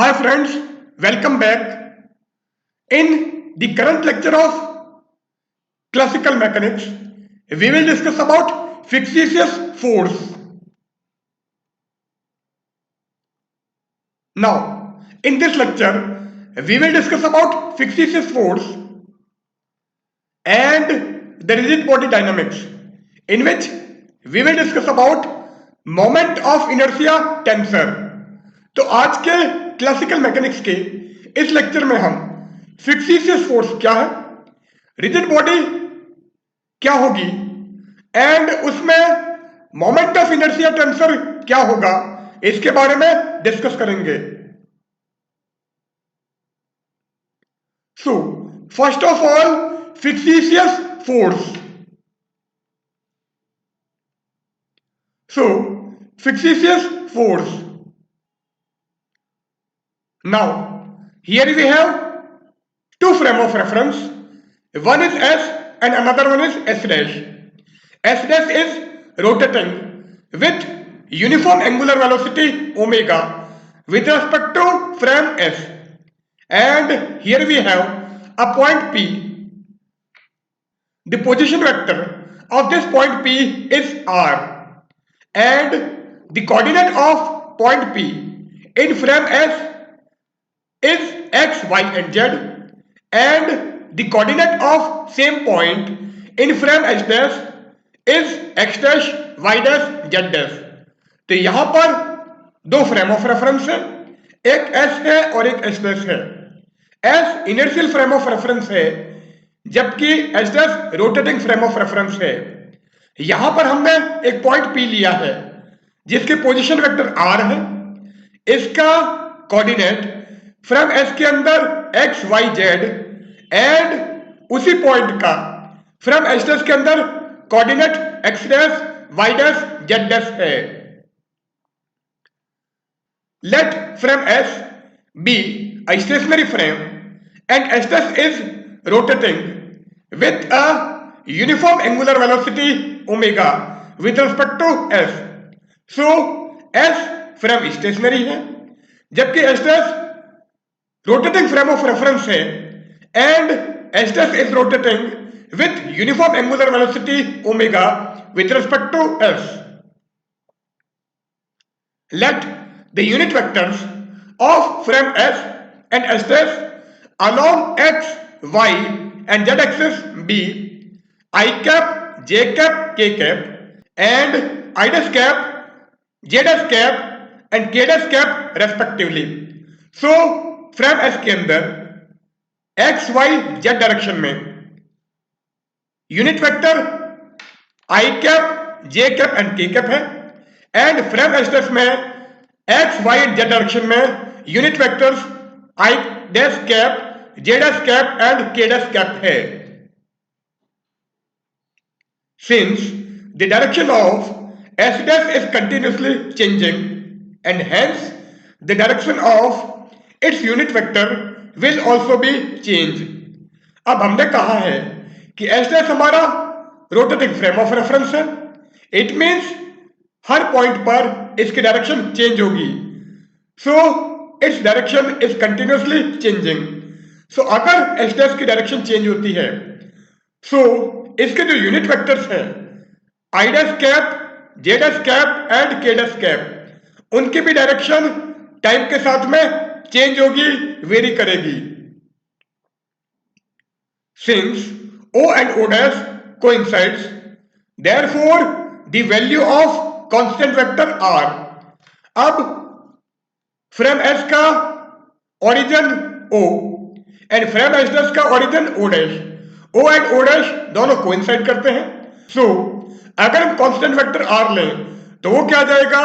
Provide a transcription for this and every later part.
Hi friends, welcome back. In the current lecture of classical mechanics, we will discuss about fictitious force. Now, in this lecture, we will discuss about fictitious force and the rigid body dynamics, in which we will discuss about moment of inertia tensor. तो आज के classical mechanics के इस lecture में हम फिक्सिशियस force क्या है, rigid body क्या होगी एंड उसमें मोमेंट ऑफ इनर्शिया टेंसर क्या होगा, इसके बारे में डिस्कस करेंगे. So first of all, fictitious force. So, fictitious force. Now, here we have two frame of reference. One is S and another one is S dash. S dash is rotating with uniform angular velocity omega with respect to frame S. And here we have a point P. The position vector of this point P is R, and the coordinate of point P in frame S is X, Y and Z, and the coordinate of same point in frame S dash is X dash, Y dash, Z dash. तो यहां पर दो frame of reference है, एक S है और एक S dash है. S inertial frame of reference है, जबकि S dash rotating frame of reference है. यहां पर हमने एक पॉइंट P लिया है जिसके पोजीशन वेक्टर R है. इसका कोऑर्डिनेट फ्रेम S के अंदर X, Y, Z एंड उसी पॉइंट का फ्रेम S dash के अंदर coordinate X dash, Y dash, Z dash है. Let frame S be a stationary frame and S dash is rotating with a uniform angular velocity omega with respect to S. So S frame stationary है, जबकि S dash rotating frame of reference है, and S dash is rotating with uniform angular velocity omega with respect to S. Let the unit vectors of frame S and S dash along X, Y and Z axis be I cap, J cap, K cap and I dash cap, J dash cap and K dash cap respectively. So frame S के अंदर X, Y, Z direction में unit vector I cap, J cap and K cap है, and frame S dash में X, Y and Z direction में unit vectors I dash cap, J dash cap and K dash cap है. Since the direction of S dash is continuously changing and hence the direction of its unit vector will also be changed. अब हमने कहा है कि S dash हमारा rotating frame of reference है. It means हर point पर इसकी डायरेक्शन चेंज होगी. So its direction is continuously changing. So अगर S dash की डायरेक्शन चेंज होती है, सो इसके जो यूनिट वेक्टर्स हैं I dash cap, J dash cap and K dash cap, उनकी भी डायरेक्शन टाइम के साथ में चेंज होगी, वेरी करेगी. Since O and O dash coincides, therefore the value of constant vector R. अब फ्रेम S का origin O and frame S dash का origin O dash, O and O dash दोनों coincide करते हैं. सो अगर हम कांस्टेंट वेक्टर R लें तो वो क्या आ जाएगा?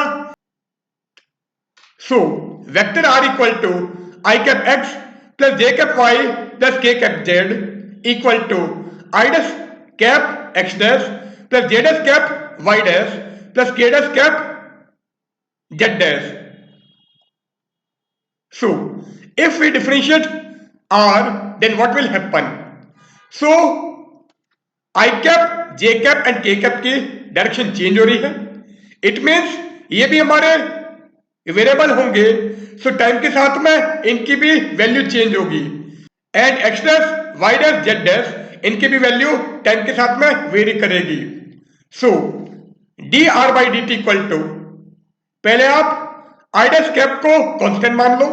So vector R equal to I cap X plus J cap Y plus K cap Z equal to I dash cap X dash plus J dash cap Y dash plus K dash cap Z dash. So if we differentiate R, then what will happen? So I cap, J cap and K cap की direction change हो रही है. It means ये भी हमारे variable होंगे, सो time के साथ में इनकी भी वैल्यू चेंज होगी and X dash Y dash Z dash इनकी भी वैल्यू टाइम के साथ में वेरी करेगी। So D are by D T equal to, पहले आप आई डैश कैप को कांस्टेंट मान लो।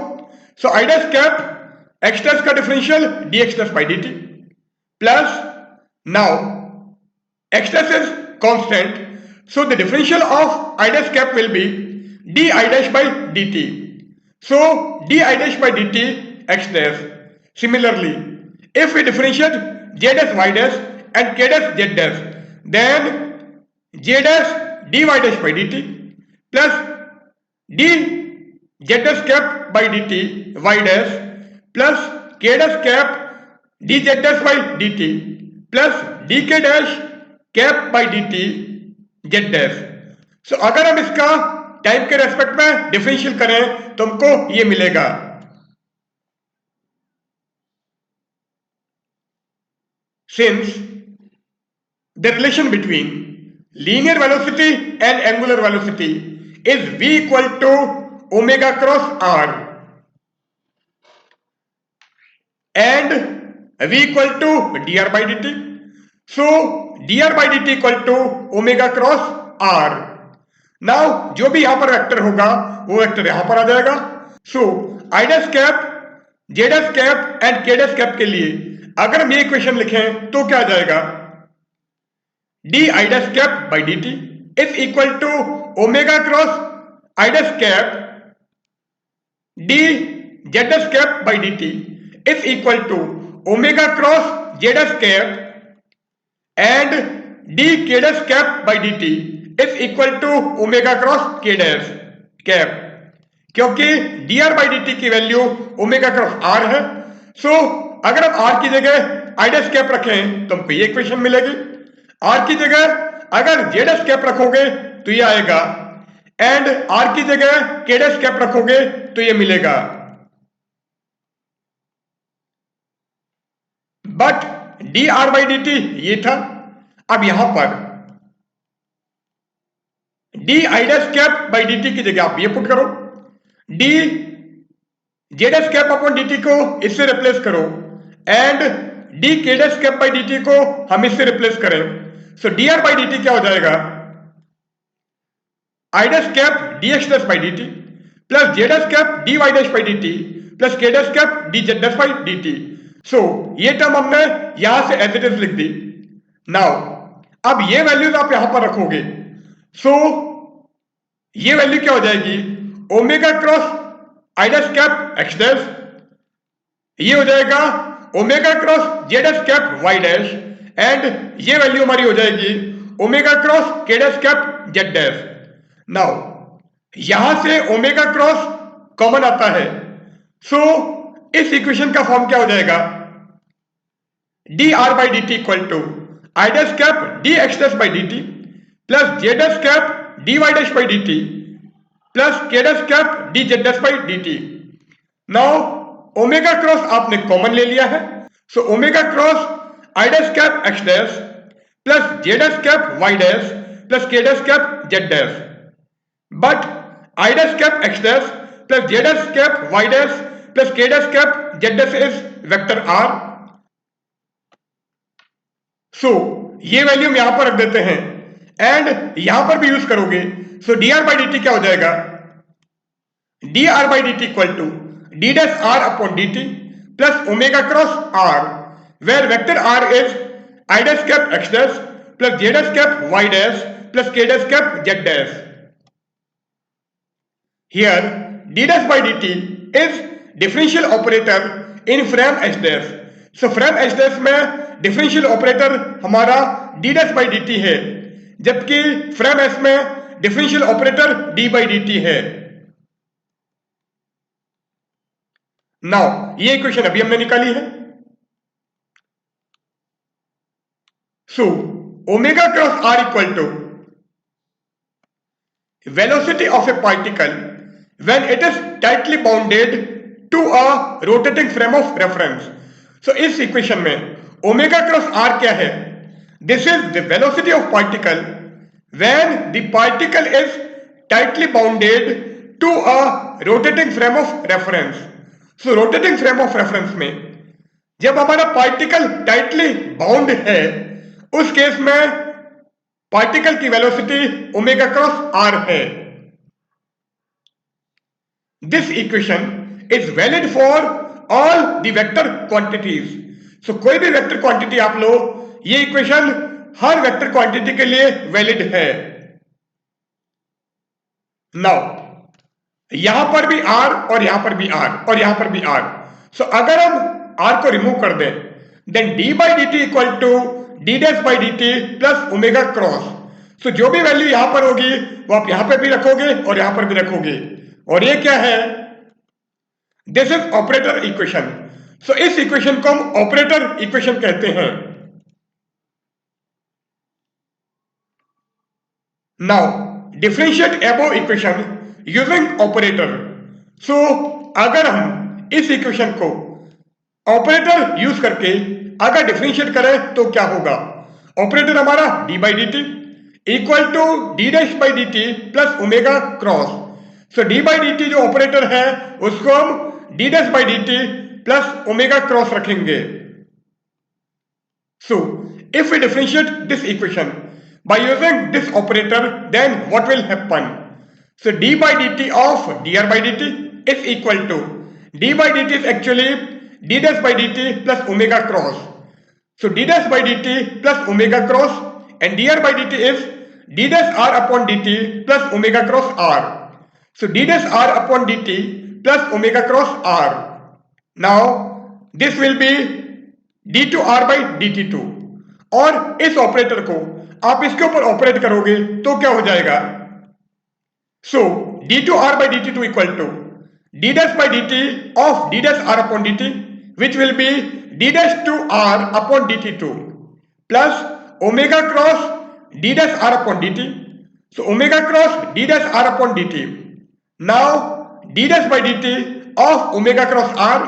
So I dash cap x dash का differential D X dash by D T plus now X dash is constant, so the differential of I dash cap will be d I dash by dt. So d I dash by dt x dash. Similarly, if we differentiate j dash y dash and k dash z dash, then j dash dy dash by dt plus d z dash cap by dt y dash plus k dash cap dz dash by dt plus dk dash cap by dt Z dash. So अगर हम इसका time के respect में differential करें तो हमको ये मिलेगा since the relation between linear velocity and angular velocity is v equal to omega cross are and v equal to d are by D T. So dr by dt equal to omega cross r। Now जो भी यहां पर vector होगा वो vector यहां पर आ जाएगा। So I dash cap J dash cap and K dash cap के लिए अगर हम ये इक्वेशन लिखें तो क्या आ जाएगा, d I dash cap by D T is equal to omega cross I dash cap D Z dash cap by D T is equal to omega cross j dash cap and d k dash cap by dt is equal to omega cross k dash cap, क्योंकि dr by dt की value omega cross r है। So अगर हम r की जगह i dash cap रखें तो हमको ये इक्वेशन मिलेगी। r की जगह अगर j dash कैप रखोगे तो ये आएगा एंड r की जगह k dash कैप रखोगे तो ये मिलेगा। But D are by D T ये था। अब यहां पर D I dash cap by D T की जगह आप ये पुट करो, D J dash cap upon D T को इससे रिप्लेस करो and D K dash cap by D T को हम इससे रिप्लेस करें। So D are by D T क्या हो जाएगा, I dash cap D X dash by D T plus J dash cap D Y dash by D T plus K dash cap D Z dash by D T. So ये term हमने यहां से as it is लिख दी। Now अब ये values आप यहां पर रखोगे, सो ये वैल्यू क्या हो जाएगी, ओमेगा क्रॉस आई डैश कैप एक्स डैश, ये हो जाएगा omega cross j dash cap Y dash and ये वैल्यू हमारी हो जाएगी omega cross k dash cap Z dash. Now यहां से ओमेगा क्रॉस कॉमन आता है, सो इस इक्वेशन का फॉर्म क्या हो जाएगा, D are by D T equal to I dash cap D X dash by D T plus J dash cap D Y dash by D T plus K dash cap D Z dash by D T. Now omega cross आपने common ले लिया है, so omega cross I dash cap x dash plus J dash cap Y dash plus K dash cap Z dash. But I dash cap x dash plus J dash cap Y dash plus K dash cap Z dash is vector R. So ये value हम यहां पर रख देते हैं and यहां पर भी यूज करोगे। So D are by D T क्या हो जाएगा, D are by D T equal to D dash R upon D T plus omega cross R where vector R is I dash cap x dash plus J dash cap Y dash plus K dash cap Z dash. Here D dash by D T is differential operator in frame H dash. So frame H dash में differential operator हमारा d dash by D t है, जबकि frame S में differential operator d by D t है। Now ये equation अभी हमने निकाली है। So omega cross r equal to velocity of a particle when it is tightly bounded to a rotating frame of reference। so इस equation में omega cross are क्या है, this is the velocity of particle when the particle is tightly bounded to a rotating frame of reference. So rotating frame of reference में जब हमारा particle tightly bound है उस case में particle की velocity omega cross R है. This equation is valid for all the vector quantities. So कोई भी वेक्टर क्वांटिटी आप लो, ये इक्वेशन हर वेक्टर क्वांटिटी के लिए वैलिड है. नाउ यहां पर भी आर और यहां पर भी आर और यहां पर भी आर. सो अगर हम आर को रिमूव कर दें then D by D T equal to D dash by D T plus omega cross. So जो भी वैल्यू यहां पर होगी वो आप यहां पर भी रखोगे और यहां पर भी रखोगे. और ये क्या है? This is operator equation. So इस इक्वेशन को हम ऑपरेटर इक्वेशन कहते हैं. Now differentiate above equation using operator. So अगर हम इस इक्वेशन को ऑपरेटर यूज करके अगर डिफरेंशिएट करें तो क्या होगा? ऑपरेटर हमारा D by D T equal to D dash by D T plus omega cross. So D by D T जो ऑपरेटर है उसको हम D dash by D T plus omega cross रखेंगे. So if we differentiate this equation by using this operator, then what will happen? So d by dt of dr by dt is equal to d by dt is actually d dash by dt plus omega cross. So d dash by dt plus omega cross and dr by dt is d dash r upon dt plus omega cross r. So d dash r upon dt plus omega cross r. Now this will be d2 r by dt2. और इस operator को आप इसके ऊपर operate करोगे तो क्या हो जाएगा? So D two R by D T two equal to D dash by D T of D dash R upon D T which will be D dash two R upon D T two plus omega cross D dash R upon D T. So omega cross D dash R upon D T. Now D dash by D T of omega cross R.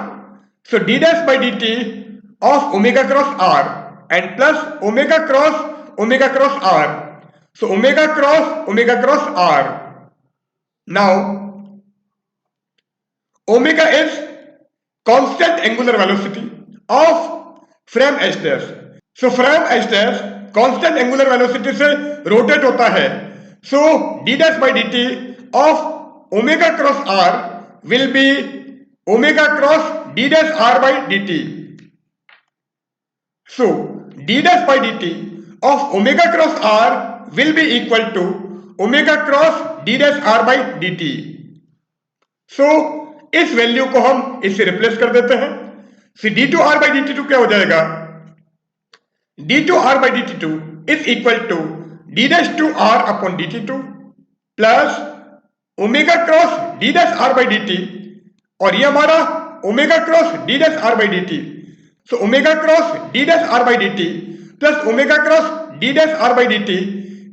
So D dash by D T of omega cross r and plus omega cross r. So omega cross r. Now omega is constant angular velocity of frame h dash. So frame h dash constant angular velocity से rotate होता है. So d dash by dt of omega cross r will be omega cross d dash r by dt. So d dash by dt of omega cross r will be equal to omega cross d dash r by dt. So इस value को हम इससे replace कर देते हैं. So d2r by dt2 क्या हो जाएगा? d2r by dt2 is equal to d dash 2r upon dt2 plus omega cross d dash r by dt और ये हमारा omega cross d dash r by dt. So omega cross d dash r by dt plus omega cross d dash r by dt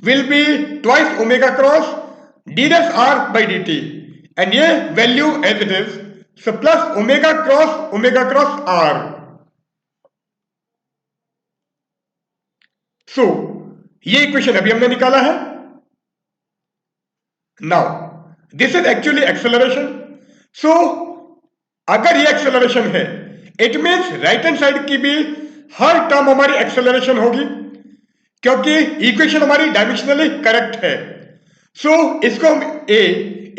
will be twice omega cross d dash r by dt and ये value as it is. So plus omega cross r. So ये equation अभी हमने निकाला है. Now this is actually acceleration. So अगर ये acceleration है it means right hand side की भी हर टर्म हमारी एक्सेलरेशन होगी क्योंकि इक्वेशन हमारी डायमेंशनली करेक्ट है. सो इसको हम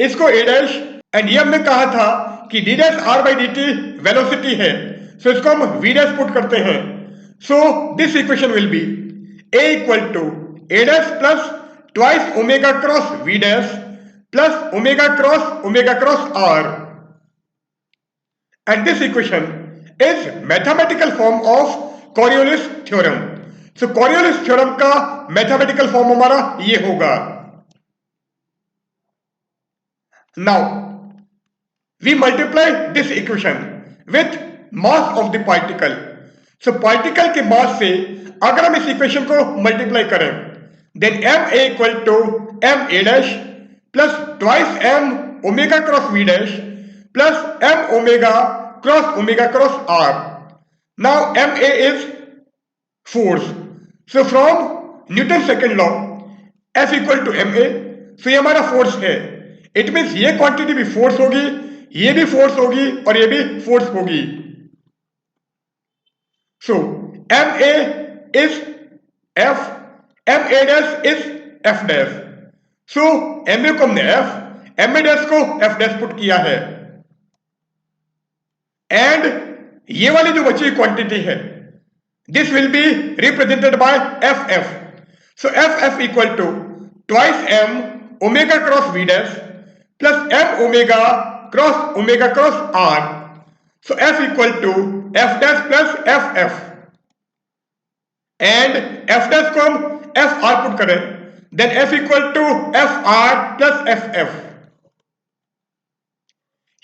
इसको ए डैश एंड ये हमने कहा था कि D dash R by D T velocity है. सो इसको हम वी डैश पुट करते हैं. So this equation will be A equal to A dash plus twice omega cross V dash plus omega cross are. And this equation is mathematical form of Coriolis theorem. So Coriolis theorem का mathematical form हमारा ये होगा. Now we multiply this equation with mass of the particle. So particle के mass से अगर हम इस equation को multiply करें then ma equal to m a dash plus twice m omega cross v dash plus m omega cross r. Now ma is force. So from Newton's second law F equal to ma. So ये हमारा force है. It means ये quantity भी force होगी, ये भी force होगी और ये भी फोर्स होगी। So M A is F, M A dash is F dash. So M A को हमने एफ, एम ए डैश को एफ डैश पुट किया है, एंड ये वाली जो बची हुई क्वांटिटी है this will be represented by F F. So F F equal to twice M omega cross V dash plus M omega cross R. So F equal to F dash plus F F, and F dash को हम F R put करें, then F equal to F R plus F F.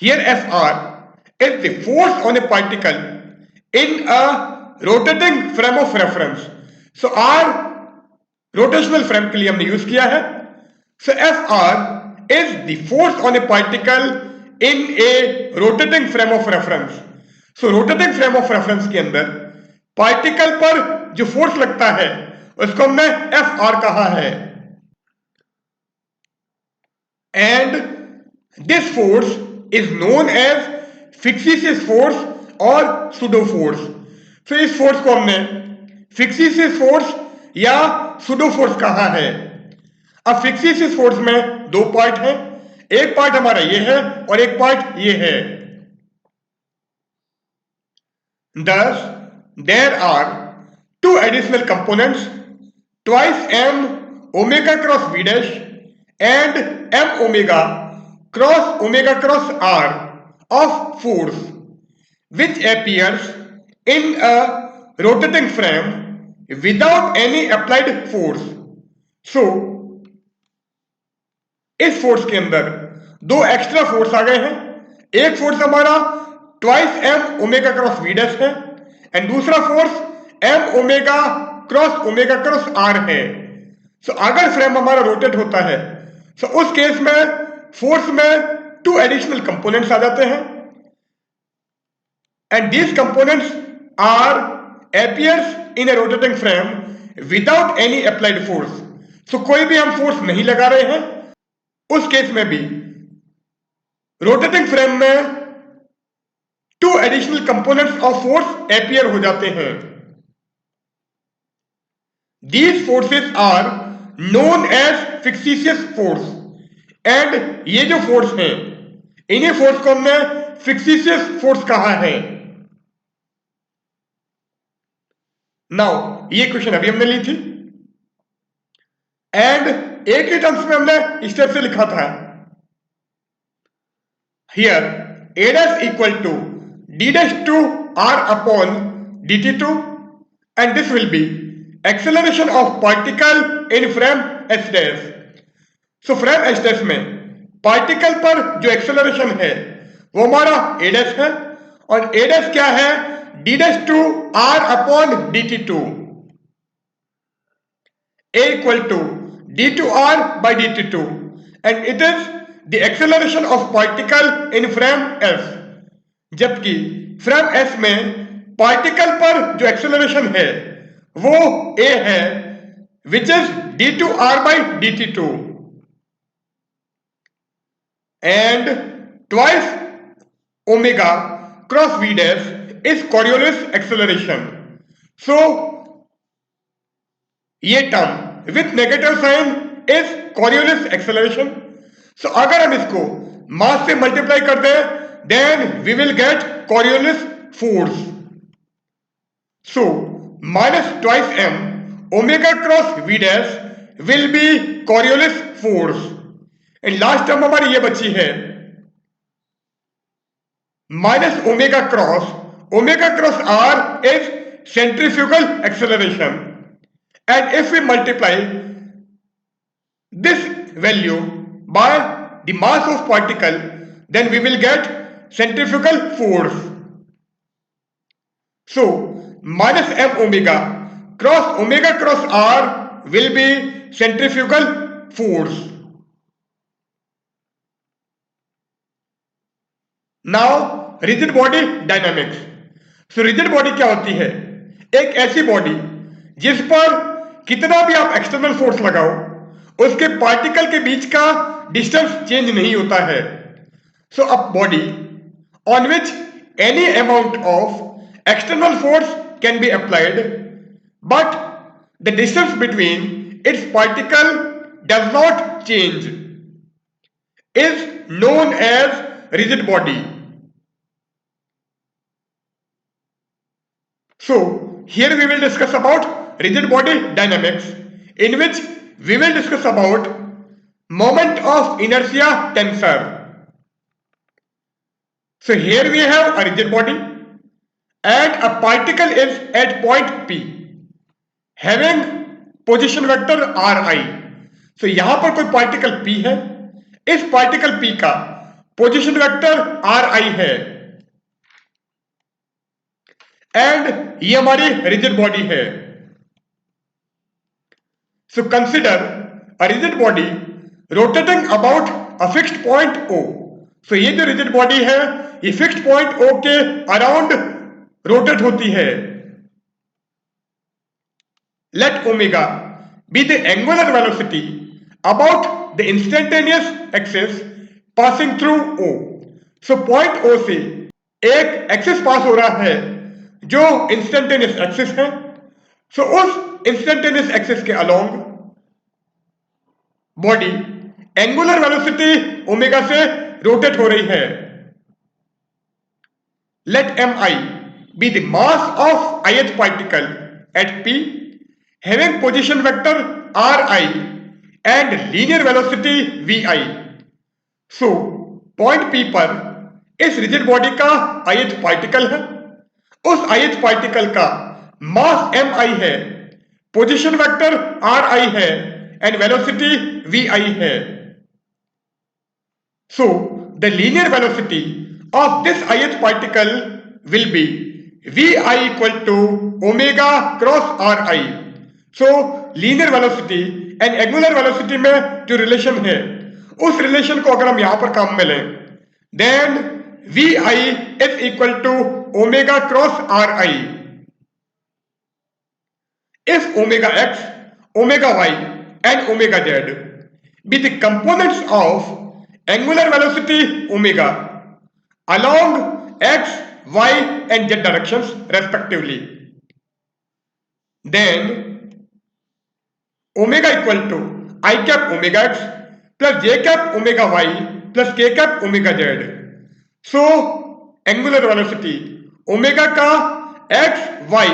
Here F R is the force on a particle in a rotating frame of reference. So R rotational frame के लिए हमने use किया है। So FR is the force on a particle in a rotating frame of reference. So rotating frame of reference के अंदर particle पर जो force लगता है उसको हमने FR कहा है, and this force is known as fictitious force और सुडो फोर्स। तो इस फोर्स को हमने फिक्सिसिस फोर्स या सुडो फोर्स कहा है। अब फिक्सिसिस फोर्स में दो पार्ट हैं, एक पार्ट हमारा ये है और एक पार्ट ये है। Thus there are two additional components, twice m omega cross v dash and m omega cross r of force which appears in a rotating frame without any applied force. So इस force के अंदर दो extra force आ गए हैं। एक force हमारा twice M omega cross V dash है and दूसरा force M omega cross R है। सो अगर फ्रेम हमारा रोटेट होता है सो उस केस में फोर्स में टू एडिशनल कंपोनेंट्स आ जाते हैं, and these components are appears in a rotating frame without any applied force. So कोई भी हम फोर्स नहीं लगा रहे हैं, उस केस में भी रोटेटिंग फ्रेम में two additional components of force appear हो जाते हैं। These forces are known as fictitious force, and ये जो फोर्स है इन्हीं फोर्स को हमने फिक्सिसियस फोर्स कहा है। नाउ ये क्वेश्चन अभी हमने ली थी एंड एक ही टर्म्स में हमने इस टाइप से लिखा था। Here a dash equal to d dash to r upon dt2 and this will be acceleration of particle in frame s dash। So frame s dash में पार्टिकल पर जो एक्सेलरेशन है वो हमारा a dash है और a dash क्या है, d dash to r upon dt2, a equal to d to r by dt2 and it is the acceleration of particle in frame s। जबकि फ्रेम s में particle पर जो acceleration है वो a है which is d to r by dt2 and twice omega cross v dash is Coriolis acceleration। so ये term with negative sign is Coriolis acceleration। So अगर हम इसको मास से मल्टीप्लाई कर दें then we will get Coriolis force. So minus twice M omega cross V dash will be Coriolis force and last term हमारी ये बची है minus omega cross R is centrifugal acceleration and if we multiply this value by the mass of particle then we will get centrifugal force। so minus m omega cross r will be centrifugal force। now rigid body dynamics। so rigid body क्या होती है, एक ऐसी body जिस पर कितना भी आप एक्सटर्नल फोर्स लगाओ उसके पार्टिकल के बीच का डिस्टेंस चेंज नहीं होता है. So a body on which any amount of external force can be applied, but the distance between its particle does not change, is known as rigid body. So here we will discuss about rigid body dynamics, in which we will discuss about moment of inertia tensor. So here we have a rigid body and a particle is at point P having position vector Ri. So यहां पर कोई particle P है, इस particle P का position vector Ri है and ये हमारी rigid body है. So consider a rigid body rotating about a fixed point O. So ये जो रिजिड बॉडी है ये फिक्स्ड पॉइंट O के अराउंड रोटेट होती है. Let omega be the angular velocity about the instantaneous axis passing through O. So point O से एक axis pass हो रहा है जो इंस्टेंटेनियस एक्सिस है. सो उस इंस्टेंटेनियस एक्सिस के along body angular velocity omega से रोटेट हो रही है. Let mi be the mass of ith particle at P having position vector Ri and linear velocity Vi. So point P पर इस rigid body का ith particle है, उस ith particle का मास mi है, पोजिशन वेक्टर Ri है and velocity Vi है. So the linear velocity of this ith particle will be Vi equal to omega cross Ri. So linear velocity and angular velocity में जो relation है उस relation को अगर हम यहां पर काम में लें then Vi is equal to omega cross Ri. If omega x, omega y and omega z be the components of angular velocity omega along x, y and z directions respectively, then omega equal to I cap omega x plus j cap omega y plus k cap omega z. So angular velocity omega का x, y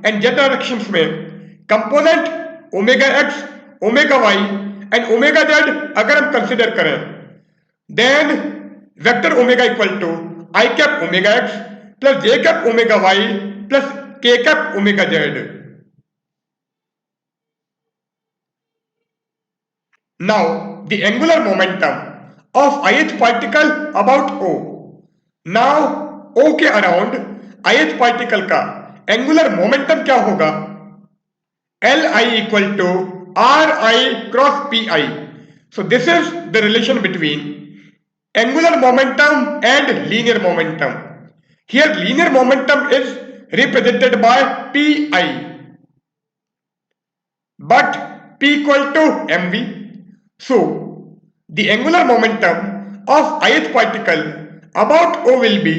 and z directions में component omega x, omega y and omega z अगर हम consider करें then vector omega equal to I cap omega x plus j cap omega y plus k cap omega z. Now the angular momentum of ith particle about O. Now O के around ith particle का angular momentum क्या होगा? Li equal to Ri cross Pi. So this is the relation between angular momentum and linear momentum. Here linear momentum is represented by Pi, but P equal to mv. So the angular momentum of ith particle about O will be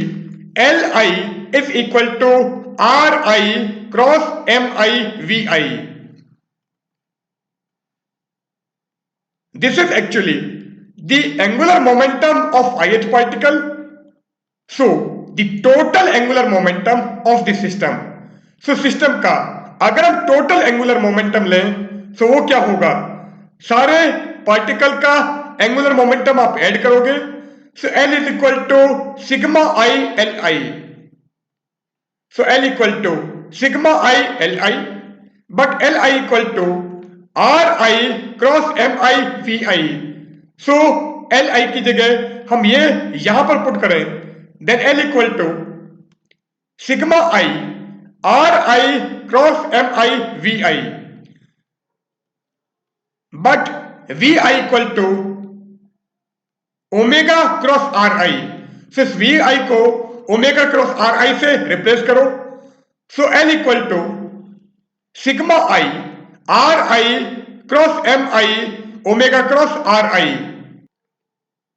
Li is equal to Ri cross mi Vi. This is actually the angular momentum of ith particle. So the total angular momentum of the system. So system का अगर हम total angular momentum लें तो वो क्या होगा? सारे particle का angular momentum आप ऐड करोगे. So L is equal to sigma I Li. So L equal to sigma I Li, but Li equal to Ri cross mi Vi. So Li की जगह हम ये यहां पर पुट करें then L equal to sigma I Ri cross mi Vi, but Vi equal to omega cross Ri. So इस Vi को omega cross Ri से रिप्लेस करो. So L equal to sigma I Ri cross mi omega cross Ri.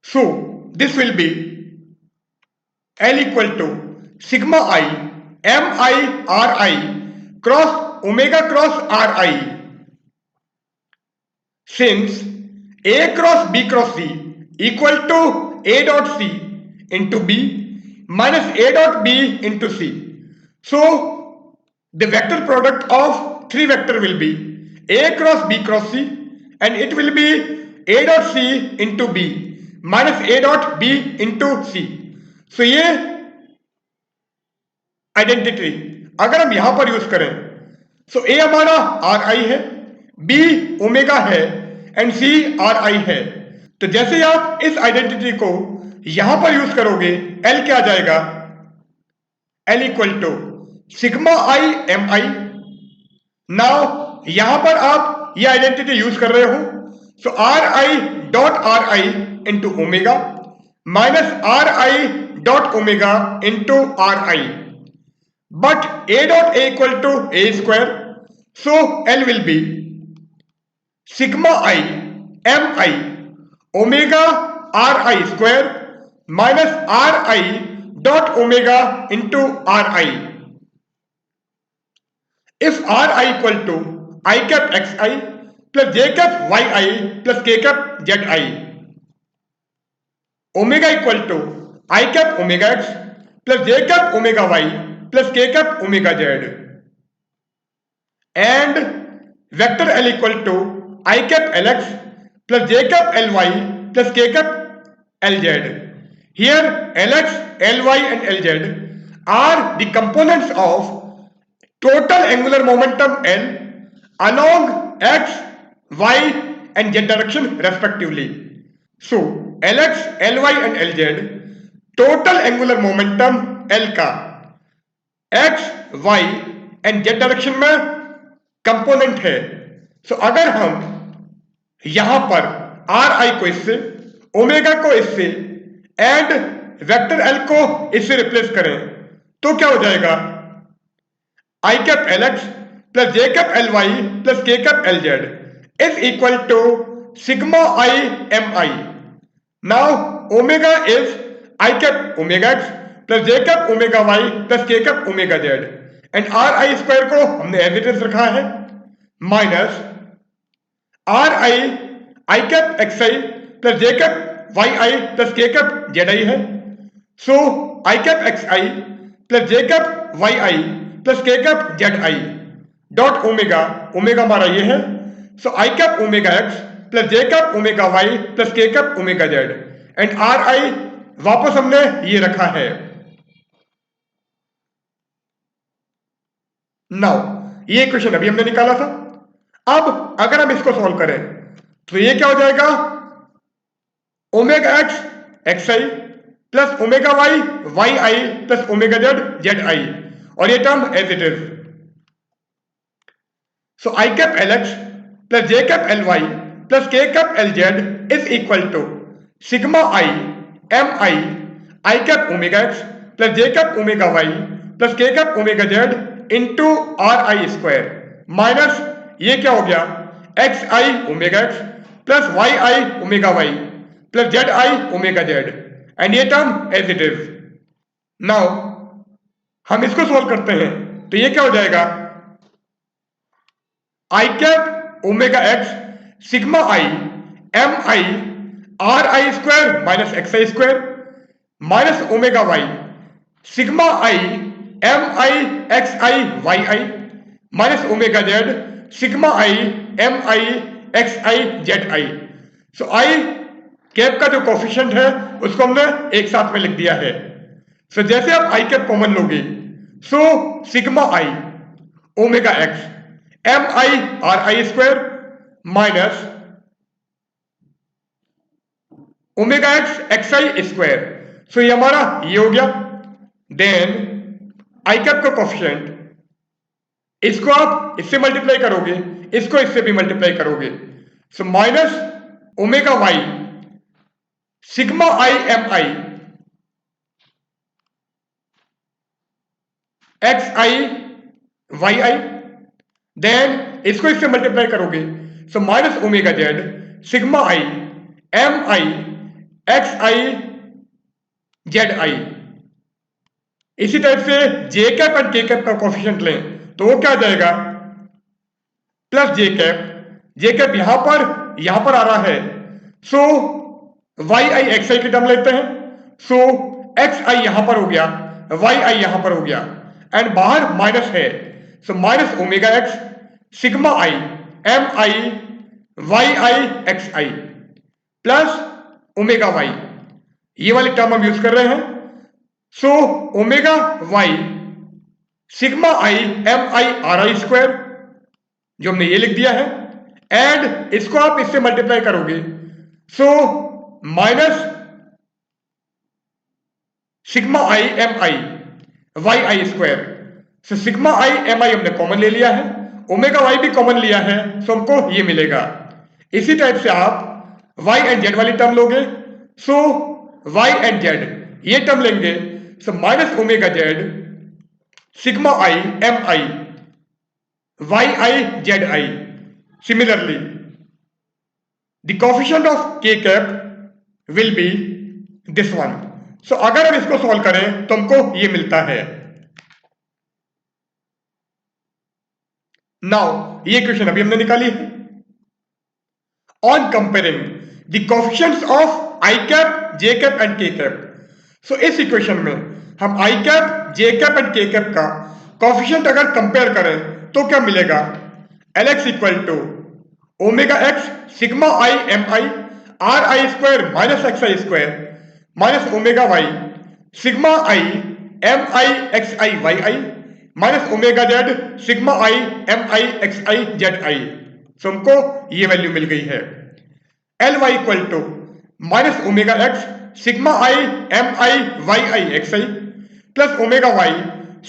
So this will be L equal to sigma I m I r I cross omega cross r I, since A cross B cross C equal to A dot C into B minus A dot B into C. So the vector product of three vector will be A cross B cross C, and it will be A dot C into B minus A dot B into C. So ये identity अगर हम यहां पर use करें, सो ए हमारा are आई है, B omega है and C R आई है। तो जैसे आप इस आइडेंटिटी को यहां पर यूज करोगे, एल क्या आ जाएगा, L equal to sigma I M I. Now यहां पर आप ये आइडेंटिटी यूज कर रहे हो, so R I dot R I into omega minus R I dot omega into R I, but A dot A equal to A square, so L will be sigma I m I omega r I square minus r I dot omega into r I. If r I equal to I cap x I plus j cap y I plus k cap z I, omega equal to I cap omega x plus j cap omega y plus k cap omega z, and vector L equal to I cap Lx plus j cap Ly plus k cap Lz. Here Lx, Ly and Lz are the components of total angular momentum L along x, y and z direction respectively. So Lx, Ly and Lz total angular momentum L का x, y and z direction में component है। So अगर हम यहां पर are आई को इससे, omega को इससे एंड वेक्टर एल को इससे रिप्लेस करें तो क्या हो जाएगा, I cap L X plus J cap L Y plus K cap L Z is equal to sigma I M I. Now omega is I cap omega X plus J cap omega Y plus K cap omega Z, and R I square को हमने as it is रखा है minus R I I cap X I plus J cap Y I plus K cap Z आई है। सो I cap X I plus J cap Y I plus K cap Z I dot omega, omega हमारा ये है, सो I cap omega X plus J cap omega Y plus K cap omega Z, and R आई वापस हमने ये रखा है। Now ये question अभी हमने निकाला था। अब अगर हम इसको सॉल्व करें तो ये क्या हो जाएगा, omega X X I plus omega Y Y I plus omega Z Z I, और ये term as it is. So I cap L X plus J cap L Y plus K cap L Z is equal to sigma I M I cap omega X plus J cap omega Y plus K cap omega Z into R I square minus ये क्या हो गया, X I omega X plus Y I omega Y plus Z I omega Z, and ये term as it is. Now हम इसको solve करते हैं तो ये क्या हो जाएगा, I cap omega X sigma I M I R I square minus X I square minus omega Y sigma I M I X I Y I minus omega Z sigma I M I X I Z I. So I cap का जो coefficient है उसको हमने एक साथ में लिख दिया है। सो जैसे आप आई कैप कॉमन लोगे, so sigma I omega X M I R I square minus omega X X I square, so ये हमारा ये हो गया। देन आई कैप का कोफिशिएंट, इसको आप इससे मल्टीप्लाई करोगे, इसको इससे भी मल्टीप्लाई करोगे, so minus omega Y sigma I M I X I Y I, then इसको इससे मल्टीप्लाई करोगे, so minus omega Z sigma I M I X I Z I. इसी टाइप से J cap and K cap का coefficient लें तो वो क्या आ जाएगा, plus J cap. J cap यहां पर आ रहा है, सो वाई आई एक्स आई की टर्म लेते हैं, सो एक्स आई यहां पर हो गया, वाई आई यहां पर हो गया, एंड बाहर माइनस है, so minus omega X sigma I M I Y I X I plus omega Y. ये वाली टर्म हम यूज कर रहे हैं, so omega Y sigma I M I R I square, जो हमने ये लिख दिया है, एंड इसको आप इससे मल्टीप्लाई करोगे, so minus sigma I M I Y I square. So sigma I M I हमने कॉमन ले लिया है, ओमेगा वाई भी कॉमन लिया है, सो हमको ये मिलेगा। इसी टाइप से आप y एंड जेड वाली टर्म लोगे, सो y एंड जेड ये टर्म लेंगे, so minus omega Z sigma I M I Y I Z I. Similarly the coefficient of k cap will be this one. So अगर हम इसको solve करें तो हमको ये मिलता है। नाउ ये क्वेश्चन अभी हमने निकाली है। On comparing the coefficients of I cap J cap and K cap, so इस इक्वेशन में हम I cap J cap and K cap का कोफिशिएंट अगर कंपेयर करें तो क्या मिलेगा, L X equal to omega X sigma I M I R I square minus X I square minus omega Y sigma I M I X I Y I minus omega Z sigma I M I X I Z I. So हमको ये value मिल गई है। L Y equal to minus omega X sigma I M I Y I X I plus omega Y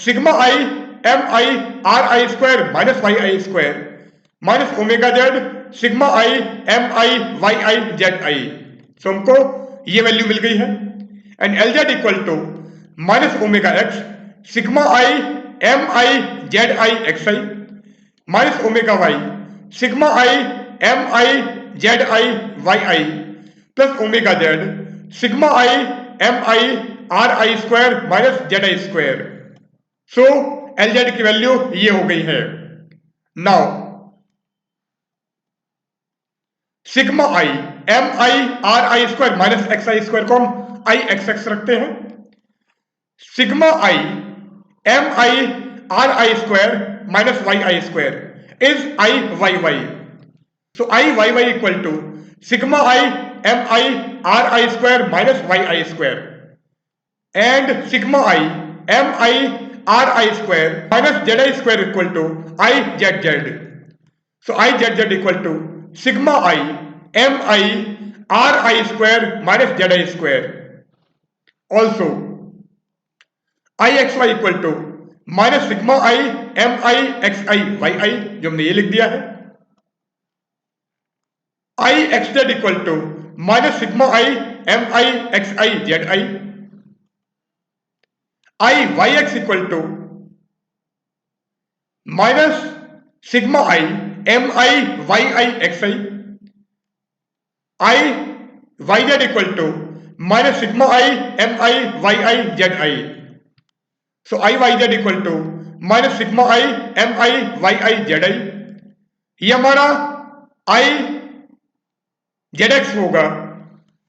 sigma I M I R I square minus Y I square minus omega Z sigma I M I Y I Z I. So हमको ये value मिल गई है। And L Z equal to minus omega X sigma I M I Z I X I minus omega Y sigma I M I Z I Y I plus omega Z sigma I M I R I square minus Z I square. So L Z की value ये हो गई है। Now sigma I M I R I square minus X I square को हम I X X रखते हैं, sigma I M I R I square minus Y I square is I Y Y. So I Y Y equal to sigma I M I R I square minus Y I square and sigma I M I R I square minus Z I square equal to I Z Z. So I Z Z equal to sigma I M I R I square minus Z I square. Also I X Y equal to minus sigma I M I X I Y I, जो हमने ये लिख दिया है। I X Z equal to minus sigma I M I X I Z I. I Y X equal to minus sigma I M I Y I X I. I Y Z equal to minus sigma I M I Y I Z I. So I Y Z equal to minus sigma I M I Y I Z I. ये हमारा I Z X होगा।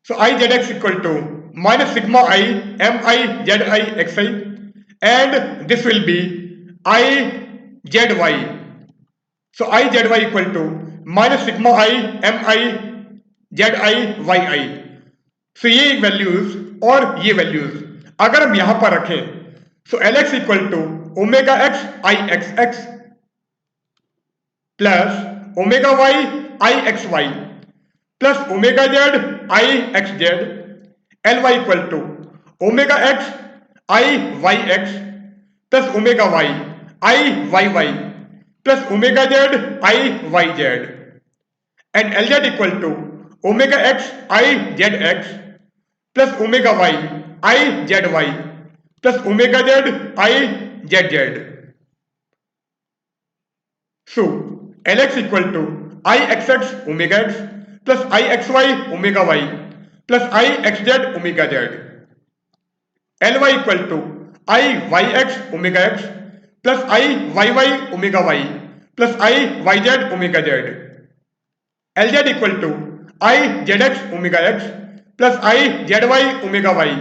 So I Z X equal to minus sigma I M I Z I X I and this will be I Z Y. So I Z Y equal to minus sigma I M I Z I Y I. So ये values और ये values अगर हम यहां पर रखें, so L X equal to omega X I X X plus omega Y I X Y plus omega Z I X Z. L Y equal to omega X I Y X plus omega Y I Y Y plus omega Z I Y Z. And L Z equal to omega X I Z X plus omega Y I Z Y plus omega Z I Z Z. So L X equal to I X X omega X plus I X Y omega Y plus I xz omega z. Ly equal to I yx omega x plus I yy omega y plus I yz omega z. Lz equal to I zx omega x plus I zy omega y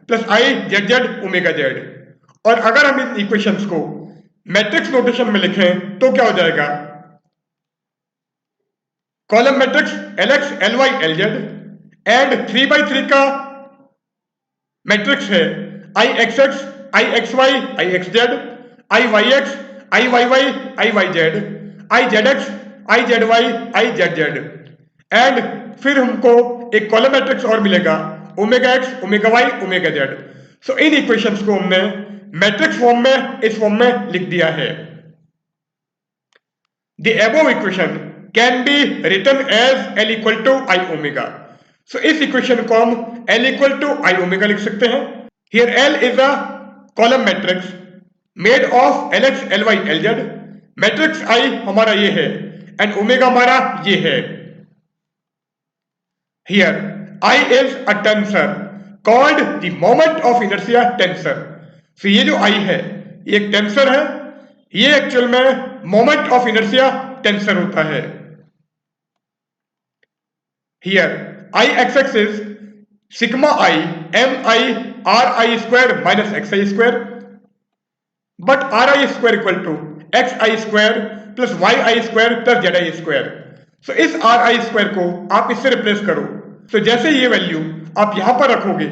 plus I zz omega z. और अगर हम इन equations को matrix notation में लिखें तो क्या हो जाएगा? Column matrix Lx Ly Lz and 3x3 का मैट्रिक्स है Ixx Ixy Ixz Iyx Iyy Iyz Izx Izy Izz and फिर हमको एक कॉलम मैट्रिक्स और मिलेगा omega X omega Y omega Z. So इन इक्वेशंस को हमने मैट्रिक्स फॉर्म में इस फॉर्म में लिख दिया है. The above equation can be written as L equal to I omega. So इस इक्वेशन को हम L equal to I omega लिख सकते हैं. Here L is a column matrix made of Lx Ly Lz. Matrix I हमारा ये है and omega हमारा ये है. Here I is a tensor called the moment of inertia tensor. So ये जो I है ये एक टेंसर है. ये एक्चुअल में मोमेंट ऑफ इनर्शिया टेंसर होता है. Here I x is sigma I m I r I square minus x I square, but r I square equal to x I square plus y I square plus z I square. So इस r I square को आप इससे replace करो. तो जैसे ये value आप यहां पर रखोगे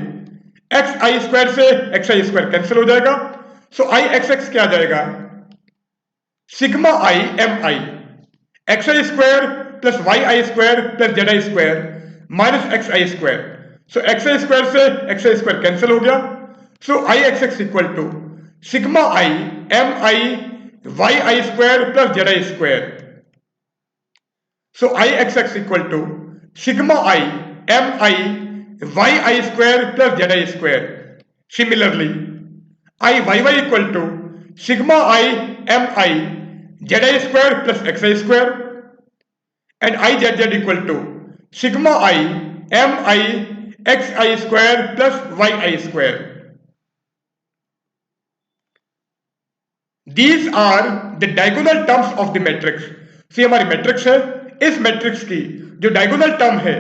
एक्स आई स्क्वायर से एक्स आई स्क्वायर कैंसिल हो जाएगा. सो आई एक्स एक्स क्या आ जाएगा? Sigma I M I X I square plus Y I square plus Z I square minus X I square. So X I square से X I square cancel हो गया. So I X X equal to sigma I M I Y I square plus Z I square. So I X X equal to sigma I m I y I square plus z I square. Similarly, I y y equal to sigma I m I z I square plus x I square and I z z equal to sigma I m I x I square plus y I square. These are the diagonal terms of the matrix. ये हमारी matrix है. इस matrix की जो diagonal term है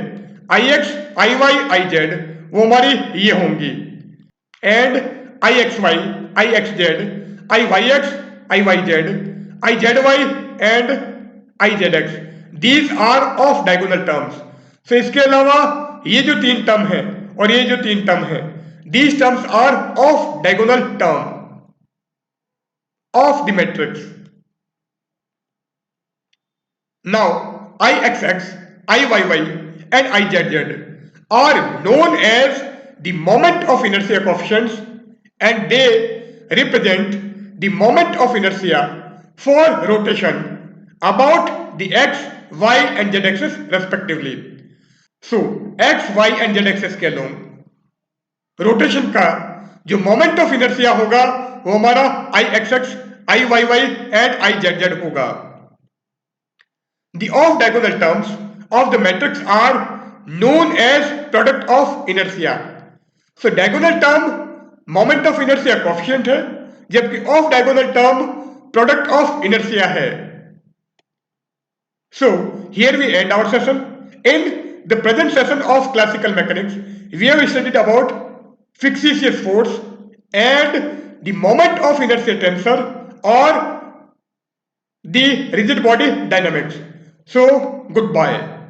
Ix, Iy, Iz वो हमारी ये होंगी and Ixy, Ixz, Iyx, Iyz, Izy and Izx. These are off diagonal terms. So इसके अलावा ये जो तीन टर्म है और ये जो तीन टर्म है these terms are off diagonal term of the matrix. Now Ixx, Iyy and Izz are known as the moment of inertia coefficients and they represent the moment of inertia for rotation about the x, y and z axis respectively. So x, y and z axis के along rotation का जो moment of inertia होगा वो हमारा Ixx, Iyy and Izz होगा. The off diagonal terms of the matrix are known as product of inertia. So diagonal term moment of inertia coefficient है जबकि off diagonal term product of inertia है. So here we end our session. In the present session of classical mechanics we have studied about fictitious force and the moment of inertia tensor or the rigid body dynamics. So goodbye.